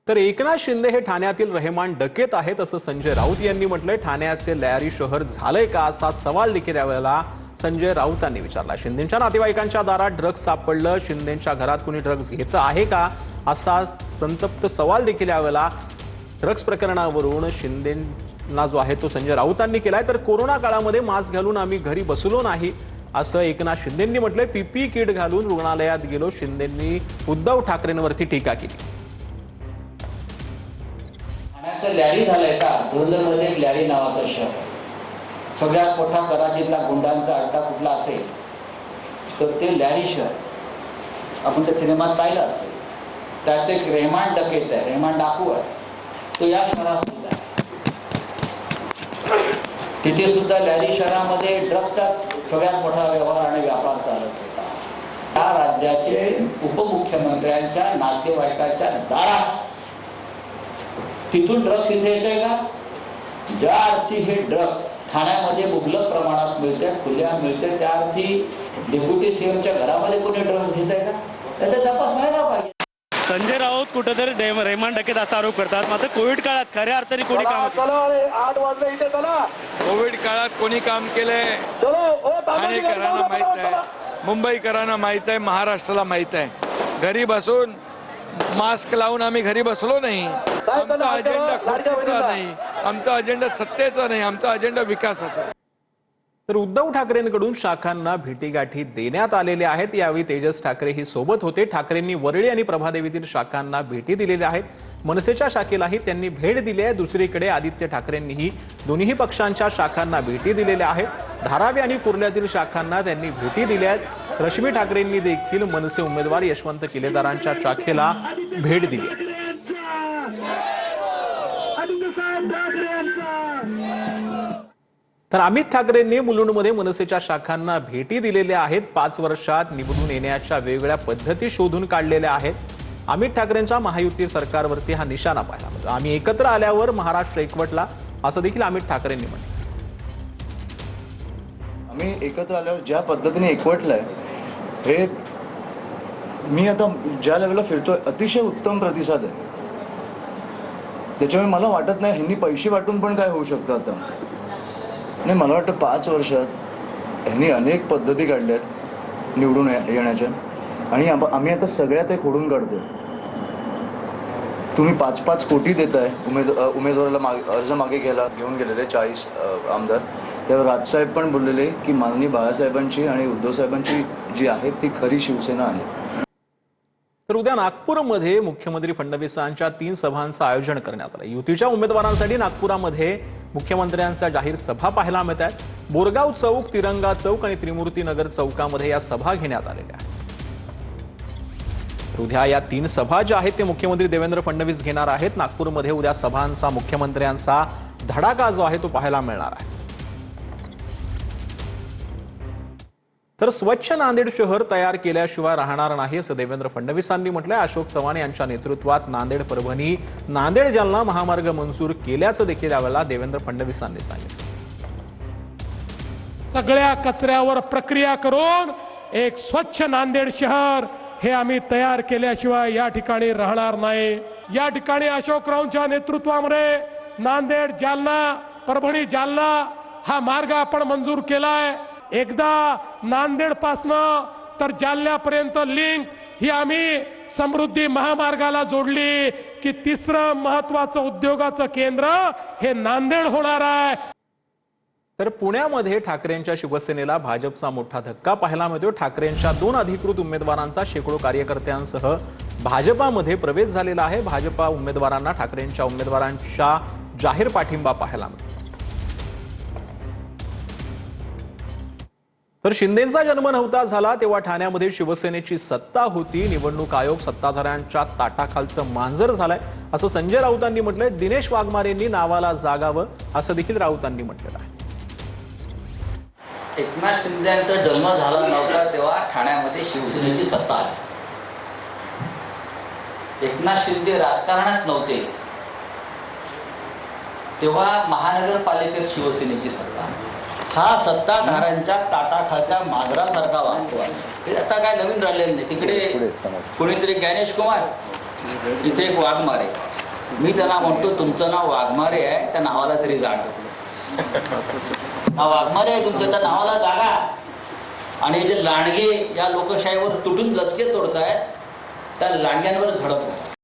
तर एकनाथ शिंदे हे ठाण्यातील रहेमान डकेत आहेत असं संजय राऊत यांनी म्हटलंय। ठाण्याचे लॅरी शहर झालंय का असा सवाल देखील यावेळेला संजय राऊतांनी विचारला। शिंदेंच्या नातेवाईकांच्या दारात ड्रग्ज सापडलं, शिंदेंच्या घरात कोणी ड्रग्ज घेत आहे का असा संतप्त सवाल देखील यावेळेला ड्रग्ज प्रकरणावरून शिंदेंना जो आहे तो संजय राऊतांनी केलाय। तर कोरोना काळामध्ये मास्क घालून आम्ही घरी बसलो नाही असं एकनाथ शिंदेंनी म्हटलंय। पीपी किट घालून रुग्णालयात गेलो, शिंदेंनी उद्धव ठाकरेंवरती टीका केली। ठाण्याचं लॅरी झालंय का? धुरंधरमध्ये एक लॅरी नावाचं शहर, सगळ्यात मोठा कराचीतला गुंडांचा अड्डा कुठला असेल तर ते लॅरी शहर। आपण त्या सिनेमात पाहिलं असेल, त्यात एक रहेमान डकेत आहे, रहेमान डाकू आहे, तो या शहरात सुद्धा आहे। तिथे सुद्धा लॅरी शहरामध्ये ड्रगचा सगळ्यात मोठा व्यवहार आणि व्यापार चालत होता। या राज्याचे उपमुख्यमंत्र्यांच्या नातेवाईकांच्या दारात तिथून ड्रग्ज इथे येते का? ज्या अर्थी हे ड्रग्ज ठाण्यामध्ये मुबलक प्रमाणात मिळते, खुल्या मिळते, त्या अर्थी डेप्युटी सीएमच्या घरामध्ये कोणी ड्रग्ज घेत आहे का? त्याचा तपास व्हायला पाहिजे। संजय राऊत कुठेतरी रहेमान डकेत असा आरोप करतात, मात्र कोविड काळात खऱ्या अर्थाने कोणी काम कोविड काळात कोणी काम केलंय? ठाणेकरांना माहित आहे, मुंबईकरांना माहित आहे, महाराष्ट्राला माहित आहे। घरी बसून मास्क लावून आम्ही घरी बसलो नाही। आमचा अजेंडा खुर्चीचा नाही, आमचा अजेंडा सत्तेचा नाही, आमचा अजेंडा विकासाचा। तर उद्धव ठाकरेंकडून शाखांना भेटीगाठी देण्यात आलेल्या आहेत। यावेळी तेजस ठाकरे ही सोबत होते। ठाकरेंनी वरळी आणि प्रभादेवीतील शाखांना भेटी दिलेल्या आहेत। मनसेच्या शाखेलाही त्यांनी भेट दिली आहे। दुसरीकडे आदित्य ठाकरेंनीही दोन्ही पक्षांच्या शाखांना भेटी दिलेल्या आहेत। धारावी आणि कुर्ल्यातील शाखांना त्यांनी भेटी दिल्या आहेत। रश्मी ठाकरेंनी देखील मनसे उमेदवार यशवंत किलेदारांच्या शाखेला भेट दिली आहे। तर अमित ठाकरेंनी मुलुंडमध्ये मनसेच्या शाखांना भेटी दिलेल्या आहेत। 5 वर्षात निवडून येण्याच्या वेगवेगळ्या पद्धती शोधून काढलेल्या आहेत। अमित ठाकरेंच्या महायुती सरकारवरती हा निशाणा पाहिला, म्हणजे आम्ही एकत्र आल्यावर महाराष्ट्र एकवटला असं देखील अमित ठाकरेंनी म्हटलं। आम्ही एकत्र आल्यावर ज्या पद्धतीने एकवटलंय, हे मी आता ज्या लेवलला फिरतोय अतिशय उत्तम प्रतिसाद आहे। त्याच्यामुळे मला वाटत नाही ह्यांनी पैसे वाटून पण काय होऊ शकतं आता नाही। मला वाटतं 5 वर्षात ह्यांनी अनेक पद्धती काढल्यात निवडून येण्याच्या, आणि आम्ही आता सगळ्यात एक खोडून काढतोय। तुम्ही 5-5 कोटी देताय उमेदवाराला अर्ज मागे घेऊन गेलेले 40 आमदार। त्यावर राजसाहेब पण बोललेले की माननीय बाळासाहेबांची आणि उद्धव साहेबांची जी आहे ती खरी शिवसेना आहे। तर उद्या नागपूरमध्ये मुख्यमंत्री फडणवीसांच्या 3 सभांचं आयोजन करण्यात आलं। युतीच्या उमेदवारांसाठी नागपुरामध्ये मुख्यमंत्र्यांच्या जाहीर सभा पाहायला मिळत आहेत। बोरगाव चौक, तिरंगा चौक आणि त्रिमूर्ती नगर चौकामध्ये या सभा घेण्यात आलेल्या आहेत। उद्या या 3 सभा ज्या आहेत ते मुख्यमंत्री देवेंद्र फडणवीस घेणार आहेत। नागपूरमध्ये उद्या सभांचा मुख्यमंत्र्यांचा धडाका जो आहे तो पाहायला मिळणार आहे। तर स्वच्छ नांदेड शहर तयार केल्याशिवाय राहणार नाही असं देवेंद्र फडणवीसांनी म्हटलंय। अशोक चव्हाण यांच्या नेतृत्वात नांदेड परभणी नांदेड जालना महामार्ग मंजूर केल्याचं देखील यावेळेला देवेंद्र फडणवीसांनी सांगितलं। सगळ्या कचऱ्यावर प्रक्रिया करून एक स्वच्छ नांदेड शहर हे आम्ही तयार केल्याशिवाय या ठिकाणी राहणार नाही। या ठिकाणी अशोकरावांच्या नेतृत्वामध्ये नांदेड जालना परभणी जालना हा मार्ग आपण मंजूर केलाय। एकदा नांदेड पासनं तर जालन्यापर्यंत लिंक ही आम्ही समृद्धी महामार्गाला जोडली की तिसरं महत्वाचं उद्योगाचं केंद्र हे नांदेड होणार आहे। तर पुण्यामध्ये ठाकरेंच्या शिवसेनेला भाजपचा मोठा धक्का पाहायला मिळतो। ठाकरेंच्या 2 अधिकृत उमेदवारांचा शेकडो कार्यकर्त्यांसह भाजपामध्ये प्रवेश झालेला आहे। भाजपा उमेदवारांना ठाकरेंच्या उमेदवारांचा जाहीर पाठिंबा पाहायला मिळतो। तर शिंदेंचा जन्म नव्हता झाला तेव्हा ठाण्यामध्ये शिवसेनेची सत्ता होती। निवडणूक आयोग सत्ताधाऱ्यांच्या ताटाखालचं मांजर झालंय असं संजय राऊतांनी म्हटलंय। दिनेश वाघमारेंनी नावाला जागावं असं देखील राऊतांनी म्हटलेलं आहे। एकनाथ शिंदेचा जन्म झाला नव्हता तेव्हा ठाण्यामध्ये शिवसेनेची सत्ता आली। एकनाथ शिंदे राजकारणात नव्हते तेव्हा महानगरपालिकेत शिवसेनेची सत्ता। हा सत्ताधाऱ्यांच्या ताटाखालच्या मांजरासारखा वागतो। हे आता काय नवीन राहिलेलं नाही। तिकडे कोणीतरी गणेश कुमार, इथे एक वाघमारे। मी त्यांना म्हणतो तुमचं नाव वाघमारे आहे, त्या नावाला तरी जागा. नाव वाघमारे आहे तुमचं, त्या नावाला जागा. आणि जे लांडगे या लोकशाहीवर तुटून लचके तोडतायत त्या लांडग्यांवर झडप.